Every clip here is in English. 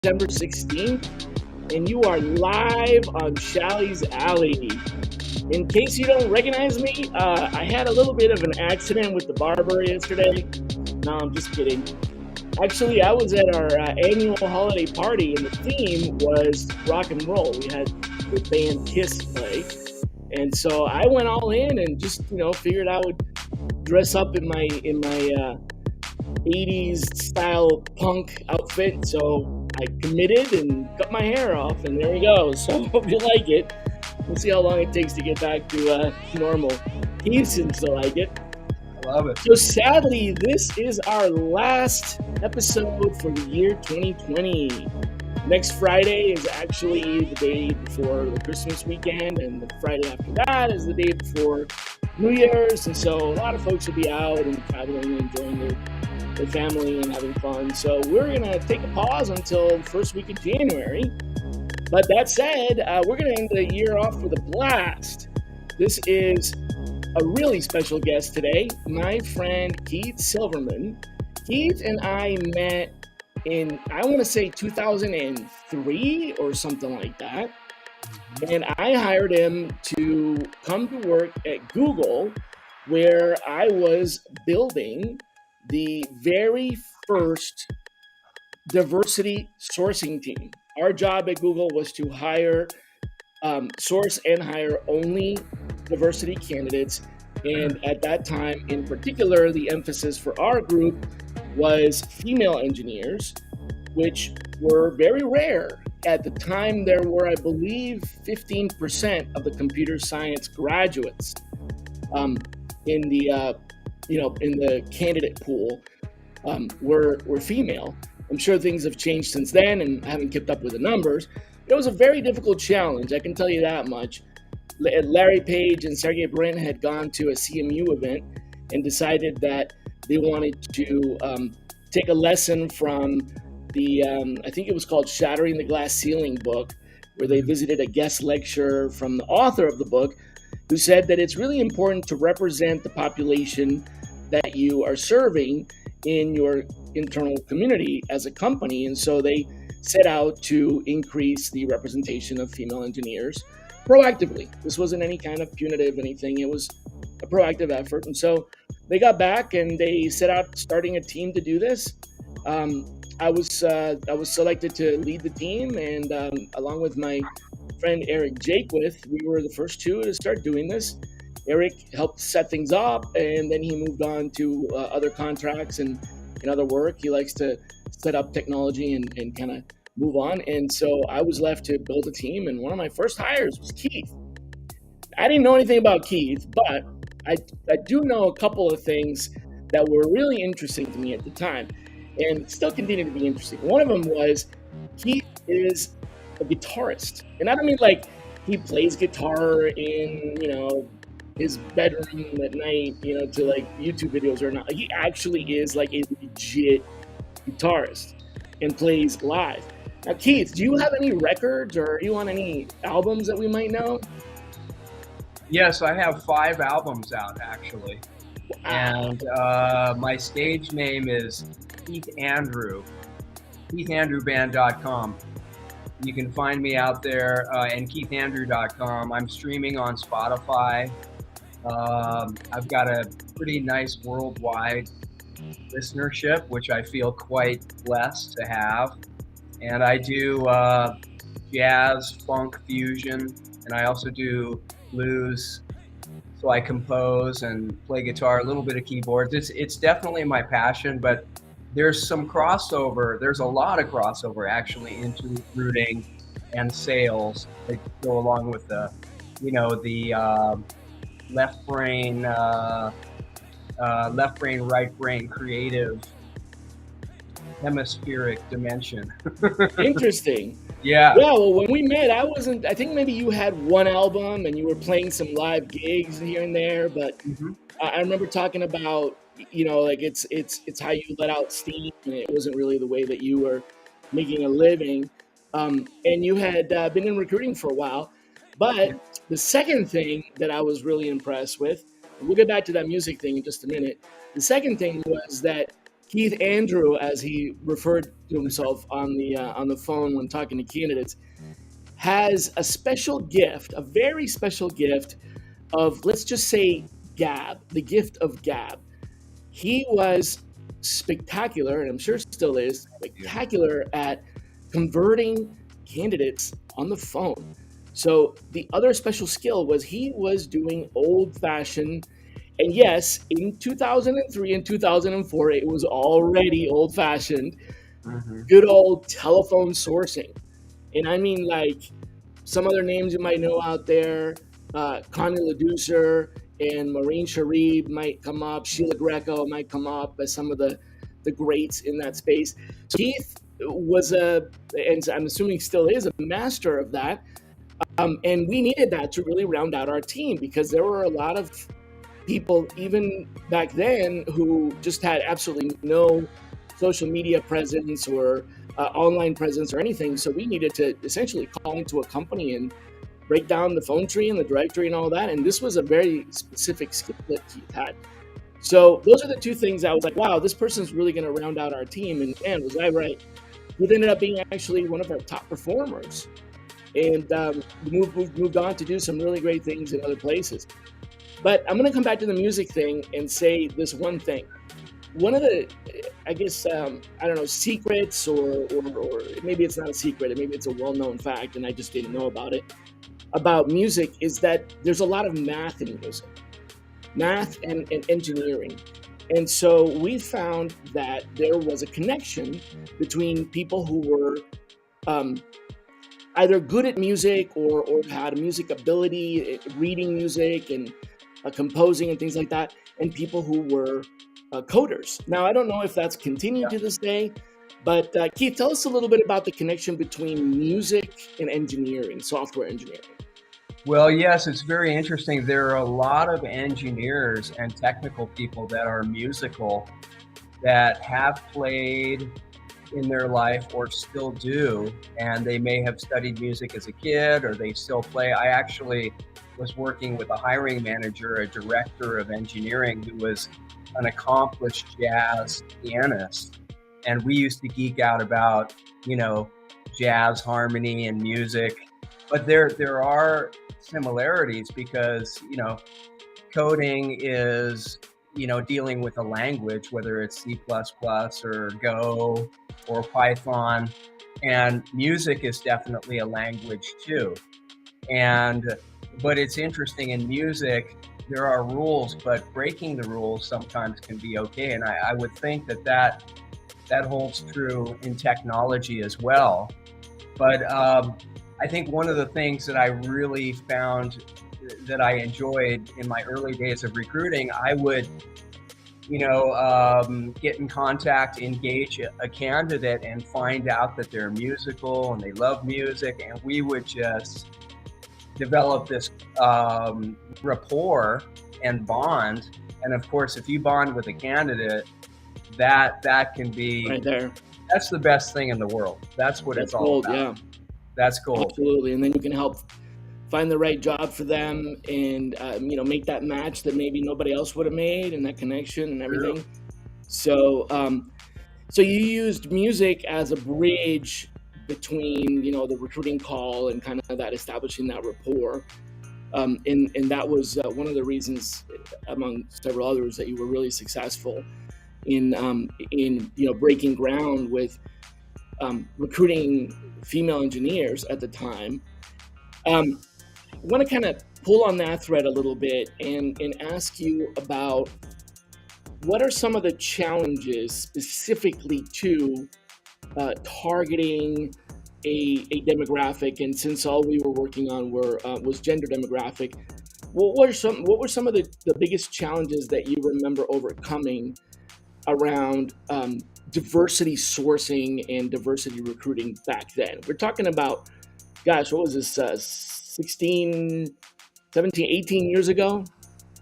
December 16th, and you are live on Shally's Alley. In case you don't recognize me, I had a little bit of an accident with the barber yesterday. No, I'm just kidding. Actually, I was at our annual holiday party, and the theme was rock and roll. We had the band Kiss play, and so I went all in and just figured I would dress up in my 80s style punk outfit. So I committed and cut my hair off, and there we go. So hope you like it. We'll see how long it takes to get back to normal. He seems to like it. I love it. So sadly, this is our last episode for the year 2020. Next Friday is actually the day before the Christmas weekend, and the Friday after that is the day before New Year's. And so a lot of folks will be out and traveling and enjoying their family and having fun. So we're going to take a pause until the first week of January. But that said, we're going to end the year off with a blast. This is a really special guest today, my friend Keith Silverman. Keith and I met in, I want to say 2003 or something like that. And I hired him to come to work at Google, where I was building the very first diversity sourcing team. Our job at Google was to source and hire only diversity candidates. And at that time, in particular, the emphasis for our group was female engineers, which were very rare. At the time, there were, I believe, 15% of the computer science graduates in the candidate pool were female. I'm sure things have changed since then, and I haven't kept up with the numbers. It was a very difficult challenge, I can tell you that much. Larry Page and Sergey Brin had gone to a CMU event and decided that they wanted to take a lesson from the, I think it was called Shattering the Glass Ceiling book, where they visited a guest lecturer from the author of the book, who said that it's really important to represent the population that you are serving in your internal community as a company. And so they set out to increase the representation of female engineers proactively. This wasn't any kind of punitive anything. It was a proactive effort. And so they got back and they set out starting a team to do this. I was selected to lead the team, and along with my friend Eric Jakewith, we were the first two to start doing this. Eric helped set things up, and then he moved on to other contracts and other work. He likes to set up technology and kind of move on. And so I was left to build a team, and one of my first hires was Keith. I didn't know anything about Keith, but I do know a couple of things that were really interesting to me at the time, and still continue to be interesting. One of them was Keith is a guitarist, and I don't mean like he plays guitar in his bedroom at night, to like YouTube videos or not. He actually is like a legit guitarist and plays live. Now, Keith, do you have any records, or are you on any albums that we might know? Yes, I have 5 albums out actually. Wow. And my stage name is Keith Andrew, KeithAndrewBand.com. You can find me out there, and KeithAndrew.com. I'm streaming on Spotify. I've got a pretty nice worldwide listenership, which I feel quite blessed to have. And I do jazz, funk, fusion, and I also do blues. So I compose and play guitar, a little bit of keyboards. It's definitely my passion, but there's some crossover. There's a lot of crossover actually into recruiting and sales that go along with the left brain, right brain creative hemispheric dimension. Interesting. Yeah. Yeah, well, when we met, I think maybe you had one album and you were playing some live gigs here and there, but I remember talking about, like it's how you let out steam, and it wasn't really the way that you were making a living. And you had been in recruiting for a while. But the second thing that I was really impressed with, and we'll get back to that music thing in just a minute. The second thing was that Keith Andrew, as he referred to himself on the phone when talking to candidates, has a special gift, a very special gift of, let's just say, gab, the gift of gab. He was spectacular, and I'm sure still is spectacular at converting candidates on the phone. So the other special skill was he was doing old-fashioned, and yes, in 2003 and 2004, it was already old-fashioned, good old telephone sourcing. And I mean, like, some other names you might know out there, Connie LaDucer and Maureen Sharif might come up. Sheila Greco might come up as some of the greats in that space. So Keith was and I'm assuming still is, a master of that. And we needed that to really round out our team, because there were a lot of people, even back then, who just had absolutely no social media presence or online presence or anything. So we needed to essentially call into a company and break down the phone tree and the directory and all that. And this was a very specific skill that Keith had. So those are the two things I was like, wow, this person's really going to round out our team. And man, was I right. He ended up being actually one of our top performers, and moved on to do some really great things in other places. But I'm going to come back to the music thing and say this one thing. One of the, I guess, I don't know, secrets, or maybe it's not a secret, maybe it's a well-known fact, and I just didn't know about it, about music, is that there's a lot of math in music, math and engineering. And so we found that there was a connection between people who were either good at music or had a music ability, reading music and composing and things like that, and people who were coders. Now, I don't know if that's continued to this day, but Keith, tell us a little bit about the connection between music and engineering, software engineering. Well, yes, it's very interesting. There are a lot of engineers and technical people that are musical, that have played in their life or still do, and they may have studied music as a kid, or they still play. I actually was working with a hiring manager, a director of engineering, who was an accomplished jazz pianist, and we used to geek out about, jazz harmony and music. But there are similarities, because coding is dealing with a language, whether it's C++ or Go or Python, and music is definitely a language too. But it's interesting, in music there are rules, but breaking the rules sometimes can be okay, and I would think that holds true in technology as well. But I think one of the things that I really found that I enjoyed in my early days of recruiting, I would, get in contact, engage a candidate, and find out that they're musical and they love music, and we would just develop this rapport and bond. And of course, if you bond with a candidate, that can be right there. That's the best thing in the world. That's what it's all about. Yeah. That's cool. Absolutely. And then you can help find the right job for them, and make that match that maybe nobody else would have made, and that connection and everything. True. So so you used music as a bridge between the recruiting call and kind of that establishing that rapport, and that was one of the reasons, among several others, that you were really successful in breaking ground with recruiting female engineers at the time. I want to kind of pull on that thread a little bit and ask you about, what are some of the challenges specifically to targeting a demographic? And since all we were working on was gender demographic, what were some of the biggest challenges that you remember overcoming around diversity sourcing and diversity recruiting back then? We're talking about, gosh, what was this, 16, 17, 18 years ago?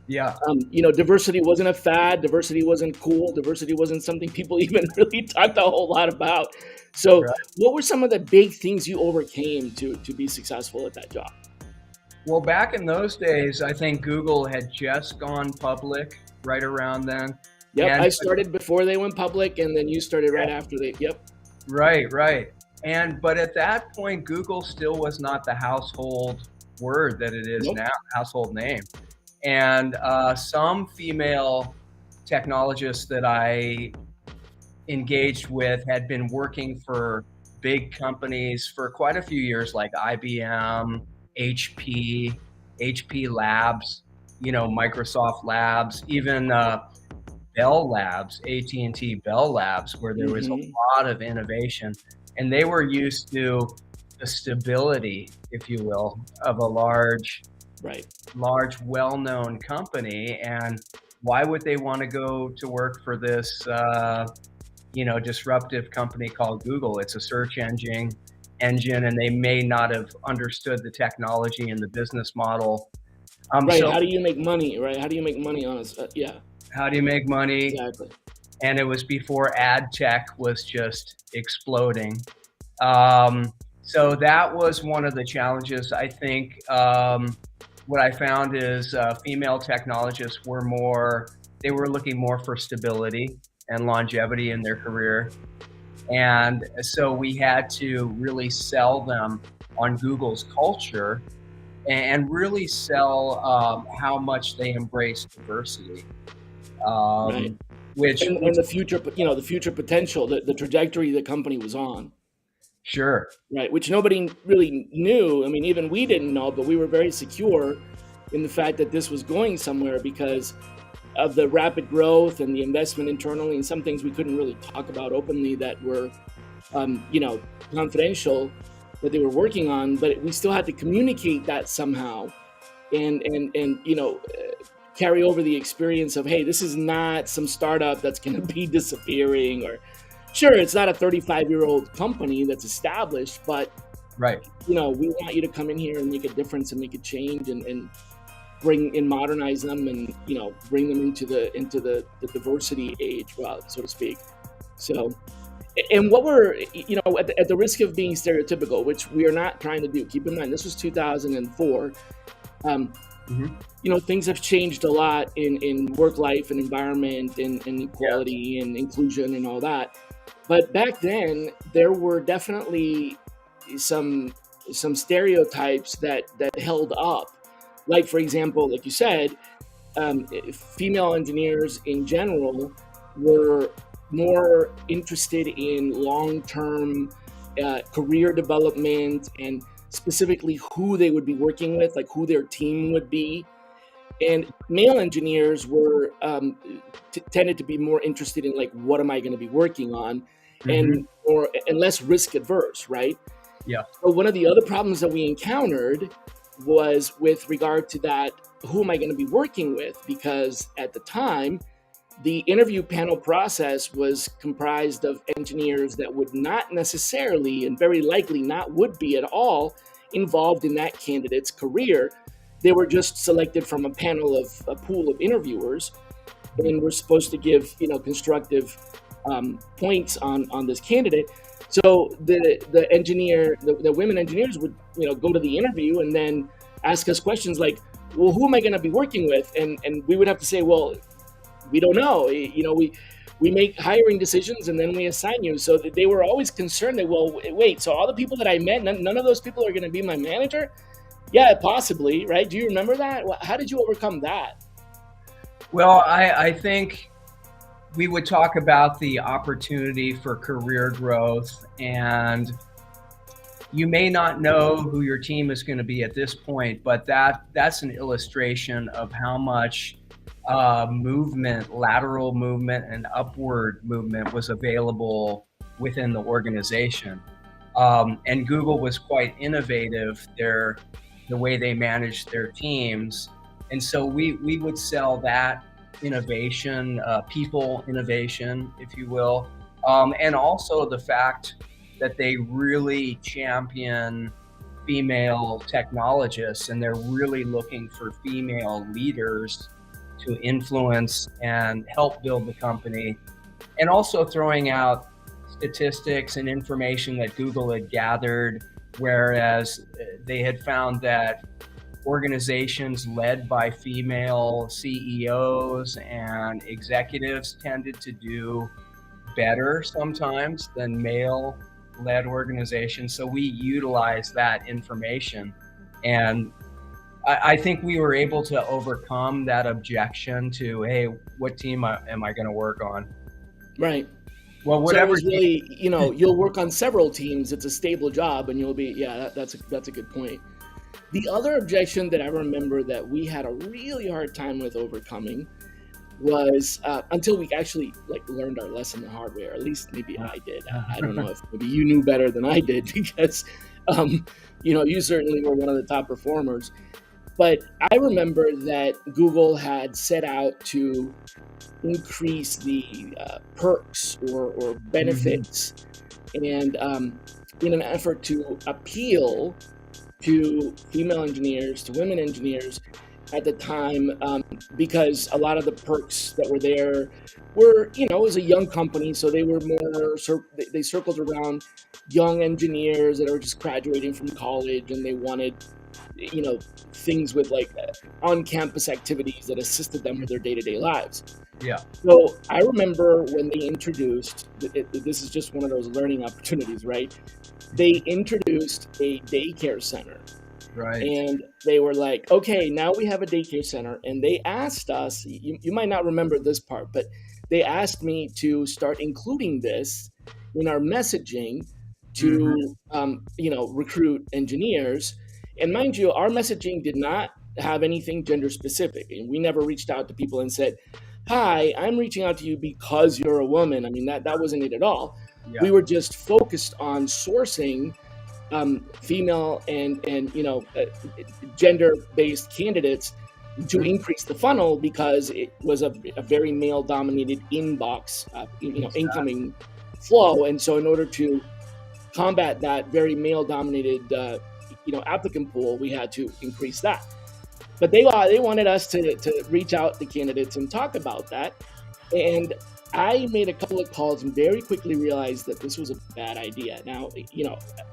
Yeah. Diversity wasn't a fad. Diversity wasn't cool. Diversity wasn't something people even really talked a whole lot about. So right. What were some of the big things you overcame to be successful at that job? Well, back in those days, I think Google had just gone public right around then. Yep, And I started before they went public, and then you started right after they. Yep. right. But at that point, Google still was not the household word that it is Nope. now, household name. And some female technologists that I engaged with had been working for big companies for quite a few years, like IBM, HP, HP Labs, Microsoft Labs, even Bell Labs, AT&T Bell Labs, where there was Hmm. a lot of innovation. And they were used to the stability, if you will, of a large, Right. well-known company. And why would they want to go to work for this, disruptive company called Google? It's a search engine, and they may not have understood the technology and the business model. Right. So How do you make money? Right. How do you make money on us? Yeah. how do you make money? Exactly. And it was before ad tech was just exploding. Um, so that was one of the challenges. I think what I found is female technologists they were looking more for stability and longevity in their career. And so we had to really sell them on Google's culture and really sell how much they embrace diversity, Right. um, which, And the future, the future potential, the trajectory the company was on. sure, Right. Which nobody really knew. I mean, even we didn't know, but we were very secure in the fact that this was going somewhere because of the rapid growth and the investment internally, and some things we couldn't really talk about openly that were, confidential that they were working on. But we still had to communicate that somehow, and carry over the experience of, hey, this is not some startup that's going to be disappearing, or sure, it's not a 35-year-old company that's established, but right. we want you to come in here and make a difference and make a change, and bring and modernize them, and bring them into the diversity age, well, so to speak. So, and what we're, at the risk of being stereotypical, which we are not trying to do, keep in mind this was 2004. Hmm. Things have changed a lot in work life and environment, and equality and inclusion and all that. But back then, there were definitely some stereotypes that held up. Like, for example, like you said, female engineers in general were more interested in long-term career development, and specifically who they would be working with, like who their team would be. And male engineers were tended to be more interested in, like, what am I going to be working on, Hmm. and less risk adverse, right? Yeah. But one of the other problems that we encountered was with regard to that, who am I going to be working with? Because at the time, the interview panel process was comprised of engineers that would not necessarily, and very likely not would be at all, involved in that candidate's career. They were just selected from a pool of interviewers, and were supposed to give constructive points on this candidate. So the women engineers would go to the interview and then ask us questions like, well, who am I going to be working with? And we would have to say, well, we don't know. We make hiring decisions and then we assign you. So they were always concerned that, well, wait, so all the people that I met, none of those people are going to be my manager? Yeah, possibly, right? Do you remember that? How did you overcome that? Well, I think we would talk about the opportunity for career growth, and you may not know who your team is going to be at this point, but that's an illustration of how much movement, lateral movement, and upward movement was available within the organization. And Google was quite innovative there, the way they managed their teams. And so we would sell that innovation, people innovation, if you will, and also the fact that they really champion female technologists, and they're really looking for female leaders to influence and help build the company, and also throwing out statistics and information that Google had gathered, whereas they had found that organizations led by female CEOs and executives tended to do better sometimes than male-led organizations. So we utilize that information. And I think we were able to overcome that objection to, hey, what team am I going to work on? Right. Well, So it whatever. was really, you'll work on several teams. It's a stable job, and you'll be, that's a good point. The other objection that I remember that we had a really hard time with overcoming was until we actually learned our lesson the hard way, or at least maybe I did. I don't know if maybe you knew better than I did because, you certainly were one of the top performers. But I remember that Google had set out to increase the perks or benefits, and in an effort to appeal to female engineers, to women engineers at the time, because a lot of the perks that were there were, it was a young company, so they were more, they circled around young engineers that are just graduating from college, and they wanted, things with on-campus activities that assisted them with their day-to-day lives. Yeah. So I remember when they introduced, this is just one of those learning opportunities, right? They introduced a daycare center. Right. And they were like, okay, now we have a daycare center. And they asked us, you might not remember this part, but they asked me to start including this in our messaging to, recruit engineers. And mind you, our messaging did not have anything gender specific. And we never reached out to people and said, hi, I'm reaching out to you because you're a woman. I mean, that wasn't it at all. Yeah. We were just focused on sourcing female and gender-based candidates to increase the funnel, because it was a very male-dominated inbox, incoming flow. And so in order to combat that very male-dominated, applicant pool, we had to increase that. But they wanted us to reach out to candidates and talk about that. And I made a couple of calls and very quickly realized that this was a bad idea. Now,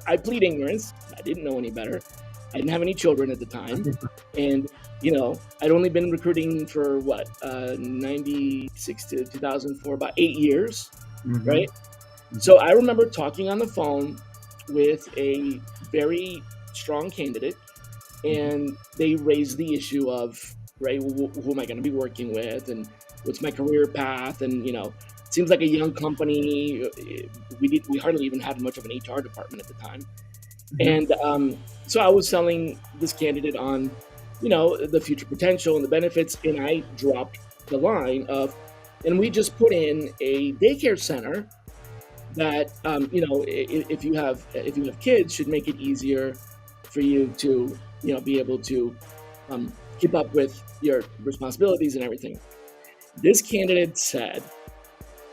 I plead ignorance. I didn't know any better. I didn't have any children at the time. And, I'd only been recruiting for 96 to 2004, about 8 years, right? So I remember talking on the phone with a very strong candidate, and they raised the issue of, right, who am I going to be working with, and what's my career path? And, it seems like a young company. We hardly even had much of an HR department at the time. And so I was selling this candidate on, the future potential and the benefits. And I dropped the line of, and we just put in a daycare center that, if you have kids, should make it easier for you to, be able to keep up with your responsibilities and everything. This candidate said,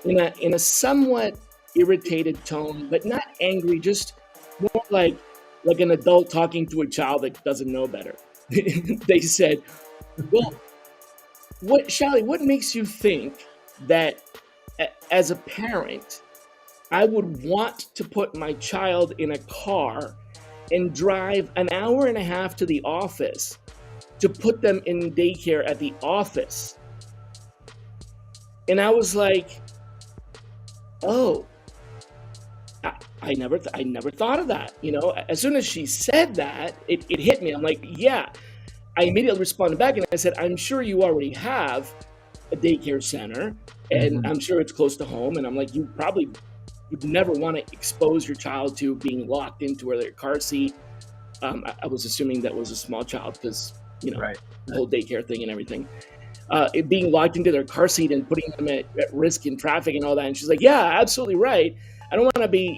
in a somewhat irritated tone, but not angry, just more like an adult talking to a child that doesn't know better. They said, well, Shally, what makes you think that as a parent, I would want to put my child in a car and drive an hour and a half to the office to put them in daycare at the office? And I was like, oh, I never thought of that. As soon as she said that, it hit me. I'm like, yeah. I immediately responded back and I said, I'm sure you already have a daycare center, and I'm sure it's close to home. And I'm like, you probably would never want to expose your child to being locked into their car seat. I was assuming that was a small child because, Right. the whole daycare thing and everything. It being locked into their car seat and putting them at risk in traffic and all that. And she's like, yeah, absolutely right. I don't want to be,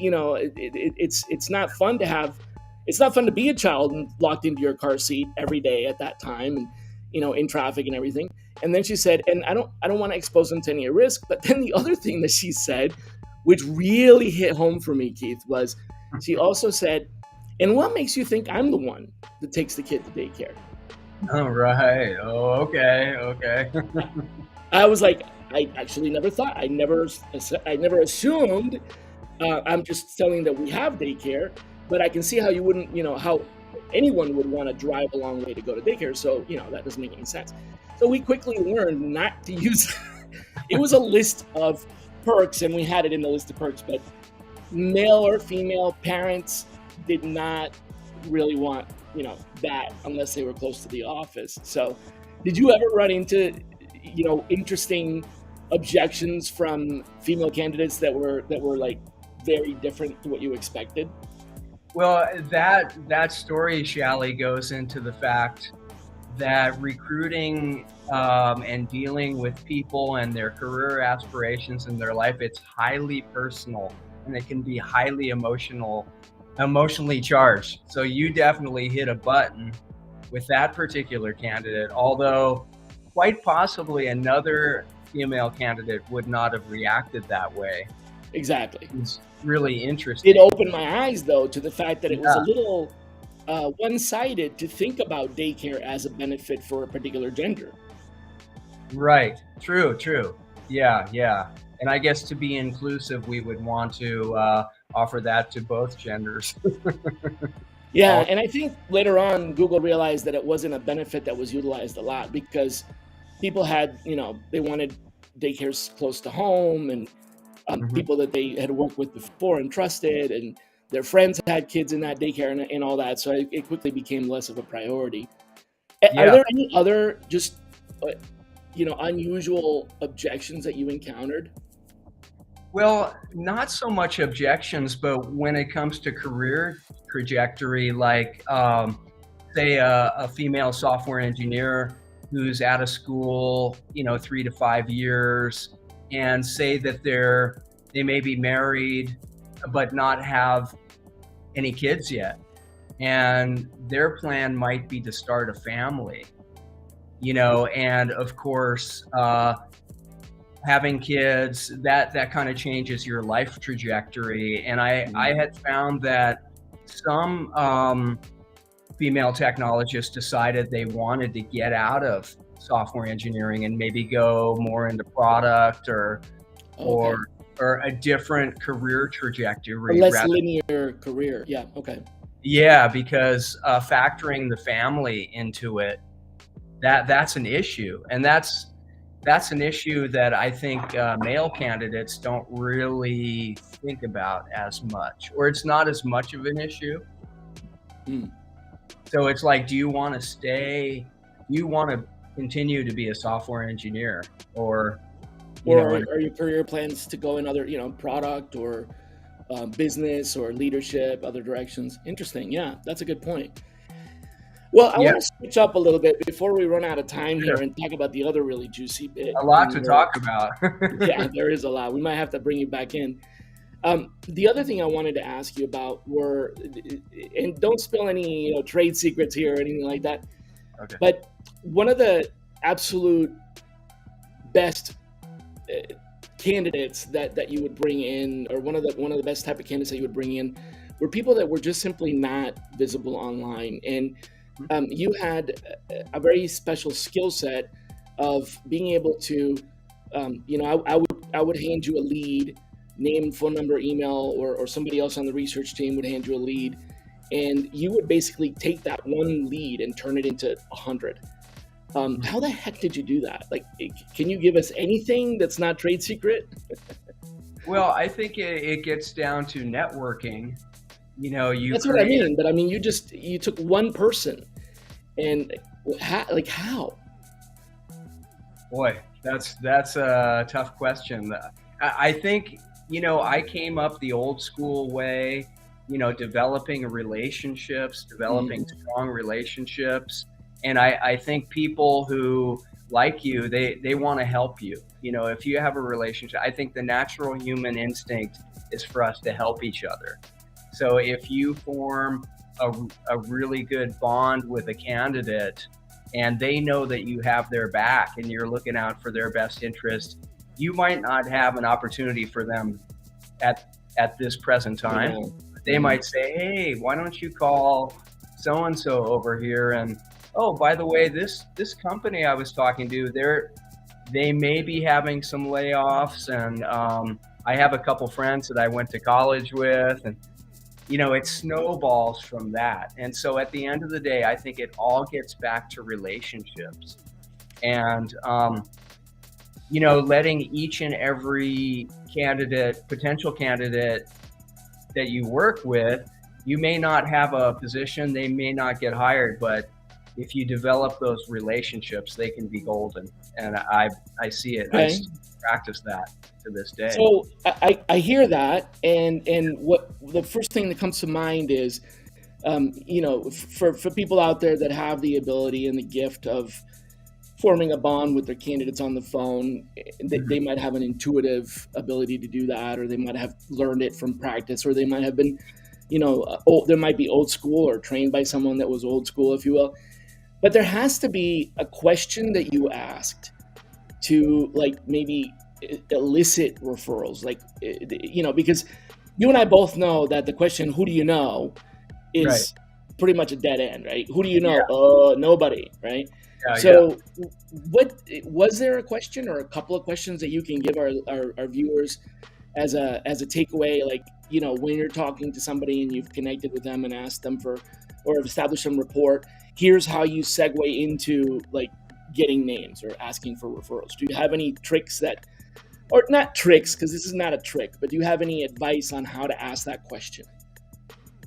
it's not fun to have, it's not fun to be a child and locked into your car seat every day at that time and, in traffic and everything. And then she said, and I don't want to expose them to any risk. But then the other thing that she said, which really hit home for me, Keith, was she also said, and what makes you think I'm the one that takes the kid to daycare? All right. Oh, okay. I was like, I actually never thought. I never assumed. I'm just telling that we have daycare, but I can see how you wouldn't. How anyone would want to drive a long way to go to daycare. So, that doesn't make any sense. So we quickly learned not to use it was a list of perks, and we had it in the list of perks, but male or female parents did not really want, that unless they were close to the office. So did you ever run into, interesting objections from female candidates that were like very different to what you expected? Well, that story, Shally, goes into the fact that recruiting and dealing with people and their career aspirations in their life, it's highly personal, and it can be highly emotionally charged. So you definitely hit a button with that particular candidate, although quite possibly another female candidate would not have reacted that way. Exactly. It's really interesting. It opened my eyes, though, to the fact that it was a little one-sided to think about daycare as a benefit for a particular gender. Right. True. Yeah. And I guess to be inclusive, we would want to offer that to both genders. Yeah, and I think later on, Google realized that it wasn't a benefit that was utilized a lot because people had, they wanted daycares close to home, and people that they had worked with before and trusted, and their friends had kids in that daycare and all that. So it quickly became less of a priority. Yeah. Are there any other just, unusual objections that you encountered? Well, not so much objections, but when it comes to career trajectory, like say a female software engineer who's out of school, 3 to 5 years, and say that they may be married but not have any kids yet, and their plan might be to start a family, and of course having kids, that kind of changes your life trajectory. And I had found that some female technologists decided they wanted to get out of software engineering and maybe go more into product or a different career trajectory. A less linear career. Yeah, okay. Yeah, because factoring the family into it, that's an issue. And that's an issue that I think male candidates don't really think about as much, or it's not as much of an issue. So it's like, do you want to continue to be a software engineer, or are your career plans to go in other, product or business or leadership, other directions? Interesting. Yeah, that's a good point. Well, I want to switch up a little bit before we run out of time here and talk about the other really juicy bit. A lot to talk about. Yeah, there is a lot. We might have to bring you back in. The other thing I wanted to ask you about were, and don't spill any trade secrets here or anything like that, but one of the absolute best candidates that you would bring in, or one of the best type of candidates that you would bring in, were people that were just simply not visible online. And you had a very special skill set of being able to, I would hand you a lead, name, phone number, email, or somebody else on the research team would hand you a lead, and you would basically take that one lead and turn it into 100. How the heck did you do that? Like, can you give us anything that's not trade secret? Well, I think it gets down to networking. That's what I mean. But I mean, you took one person, and how? Boy, that's a tough question. I think I came up the old school way. Developing relationships, strong relationships. And I think people who like you, they want to help you. If you have a relationship, I think the natural human instinct is for us to help each other. So if you form a really good bond with a candidate and they know that you have their back and you're looking out for their best interest, you might not have an opportunity for them at this present time. They might say, hey, why don't you call so-and-so over here, and oh, by the way, this company I was talking to, they may be having some layoffs, and I have a couple friends that I went to college with, and it snowballs from that. And so at the end of the day, I think it all gets back to relationships and, letting each and every potential candidate that you work with, you may not have a position, they may not get hired, but if you develop those relationships, they can be golden. And I see it. I Okay. still practice that to this day. So I hear that, and what the first thing that comes to mind is, for people out there that have the ability and the gift of forming a bond with their candidates on the phone, they might have an intuitive ability to do that, or they might have learned it from practice, or they might have been, there might be old school or trained by someone that was old school, if you will. But there has to be a question that you asked to, like, maybe elicit referrals, like, because you and I both know that the question, who do you know, Right. is pretty much a dead end, right? Who do you know? Yeah. Nobody, right? Yeah. Yeah. So what was there a question or a couple of questions that you can give our viewers as a takeaway, like, when you're talking to somebody and you've connected with them and asked them for, or established some rapport, here's how you segue into, like, getting names or asking for referrals? Do you have any tricks that, or not tricks, because this is not a trick, but do you have any advice on how to ask that question?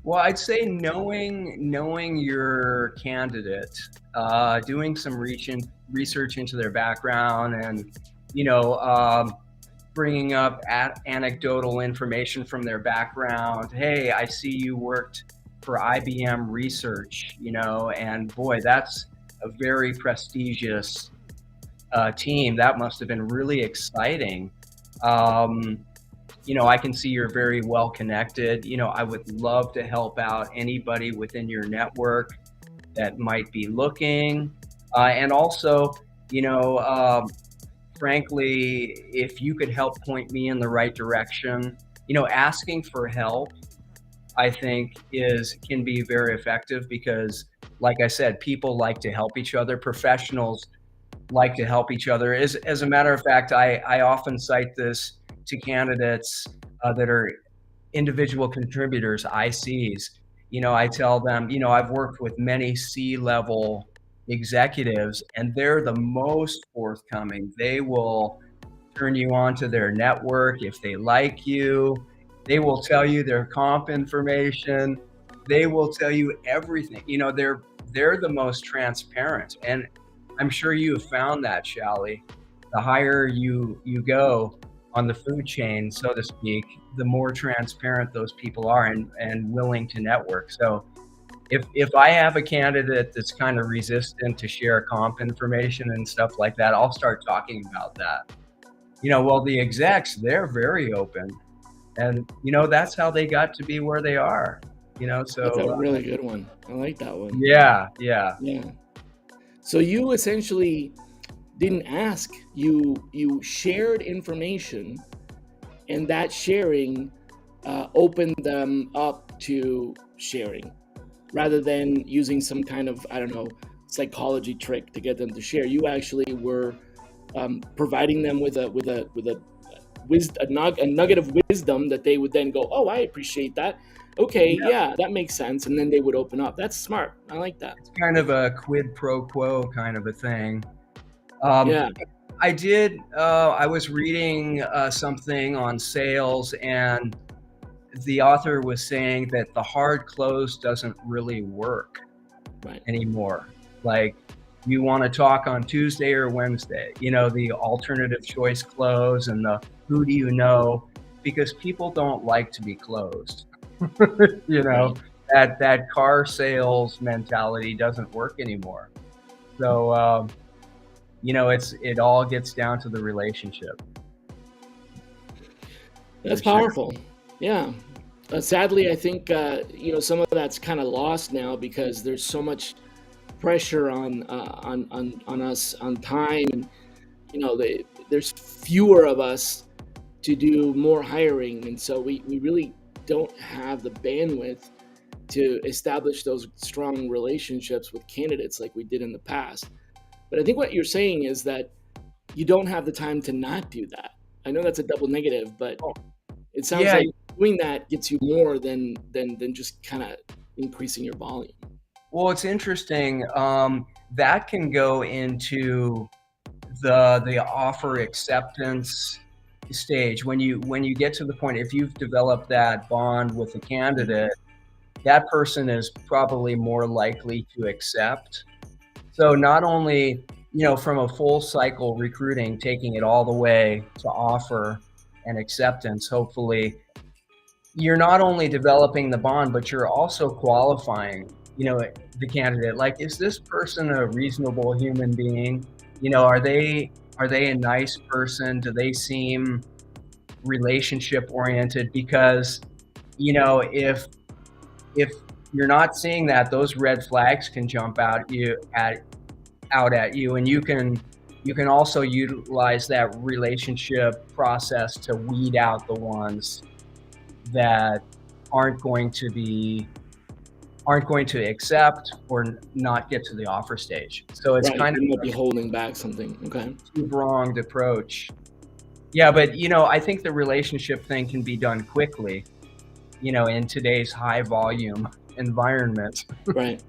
Well, I'd say knowing your candidate, doing some research into their background, and bringing up anecdotal information from their background. Hey, I see you worked for IBM Research, and boy, that's a very prestigious team. That must have been really exciting. I can see you're very well connected. I would love to help out anybody within your network that might be looking. And also, frankly, if you could help point me in the right direction, asking for help, I think can be very effective because, like I said, people like to help each other. Professionals like to help each other. As a matter of fact, I often cite this to candidates that are individual contributors, ICs. I tell them, I've worked with many C-level executives, and they're the most forthcoming. They will turn you on to their network if they like you. They will tell you their comp information. They will tell you everything. They're the most transparent, and I'm sure you have found that, Shally. The higher you go on the food chain, so to speak, the more transparent those people are and willing to network. So if I have a candidate that's kind of resistant to share comp information and stuff like that, I'll start talking about that. Well, the execs, they're very open, and that's how they got to be where they are. That's a So really good one. I like that one. yeah. Yeah. So you essentially didn't ask, you shared information, and that sharing opened them up to sharing, rather than using some kind of, I don't know, psychology trick to get them to share. You actually were providing them with a nugget of wisdom that they would then go, oh, I appreciate that. Okay, Yeah. yeah, that makes sense. And then they would open up. That's smart. I like that. It's kind of a quid pro quo kind of a thing. Um, Yeah. I was reading something on sales, and the author was saying that the hard close doesn't really work Right. anymore. Like, you want to talk on Tuesday or Wednesday, the alternative choice close and the who do you know, because people don't like to be closed. Right. That car sales mentality doesn't work anymore. So, it all gets down to the relationship. That's For sure. powerful. Yeah. Sadly, I think some of that's kind of lost now because there's so much pressure on us on time, and there's fewer of us to do more hiring, and so we really don't have the bandwidth to establish those strong relationships with candidates like we did in the past. But I think what you're saying is that you don't have the time to not do that. I know that's a double negative, but Oh, it sounds yeah, like doing that gets you more than just kind of increasing your volume. Well, it's interesting. That can go into the offer acceptance stage when you get to the point, if you've developed that bond with the candidate, that person is probably more likely to accept. So not only, from a full cycle recruiting, taking it all the way to offer and acceptance, hopefully you're not only developing the bond, but you're also qualifying, the candidate. Like, is this person a reasonable human being? Are they a nice person? Do they seem relationship oriented? Because, if you're not seeing that, those red flags can jump out at you, and you can also utilize that relationship process to weed out the ones that aren't going to accept or not get to the offer stage. So it's Right, kind you of might be holding back something. Okay. a two-pronged approach. Yeah, but I think the relationship thing can be done quickly, in today's high volume environment. Right.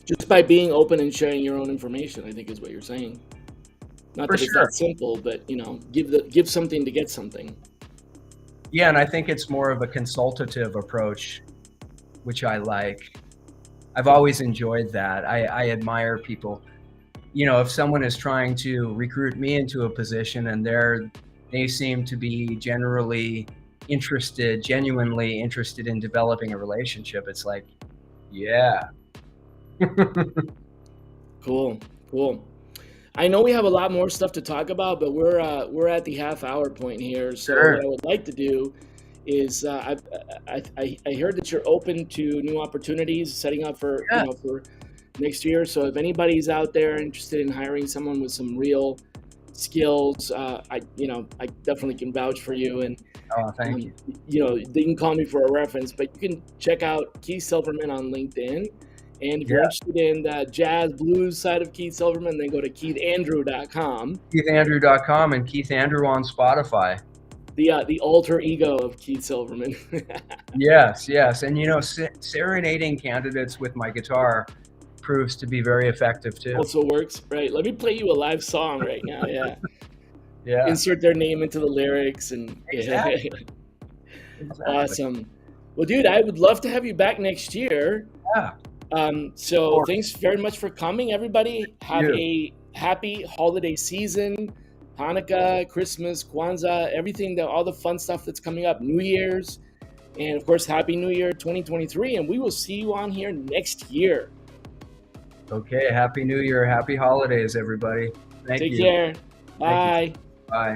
Just by being open and sharing your own information, I think is what you're saying. Not For that it's sure. that simple, but give something to get something. Yeah, and I think it's more of a consultative approach, which I like. I've always enjoyed that. I admire people. If someone is trying to recruit me into a position and they seem to be genuinely interested in developing a relationship, it's like, yeah. Cool. I know we have a lot more stuff to talk about, but we're at the half-hour point here. So Sure. what I would like to do is I heard that you're open to new opportunities, setting up for Yeah. for next year. So if anybody's out there interested in hiring someone with some real skills, I definitely can vouch for you. And Oh, thank you. they can call me for a reference, but you can check out Keith Silverman on LinkedIn. And if you're Yeah. interested in the jazz blues side of Keith Silverman, then go to keithandrew.com. KeithAndrew.com and Keith Andrew on Spotify. The alter ego of Keith Silverman. Yes. And serenading candidates with my guitar proves to be very effective too. Also works, right? Let me play you a live song right now. Yeah. Yeah. Insert their name into the lyrics and Exactly. Awesome. Well, dude, I would love to have you back next year. Yeah. So thanks very much for coming, everybody. Have You. a happy holiday season, Hanukkah, Christmas, Kwanzaa, everything, all the fun stuff that's coming up, New Year's, and of course, Happy New Year 2023. And we will see you on here next year. Okay. Happy New Year. Happy holidays, everybody. Thank you. Take care. Bye. Bye.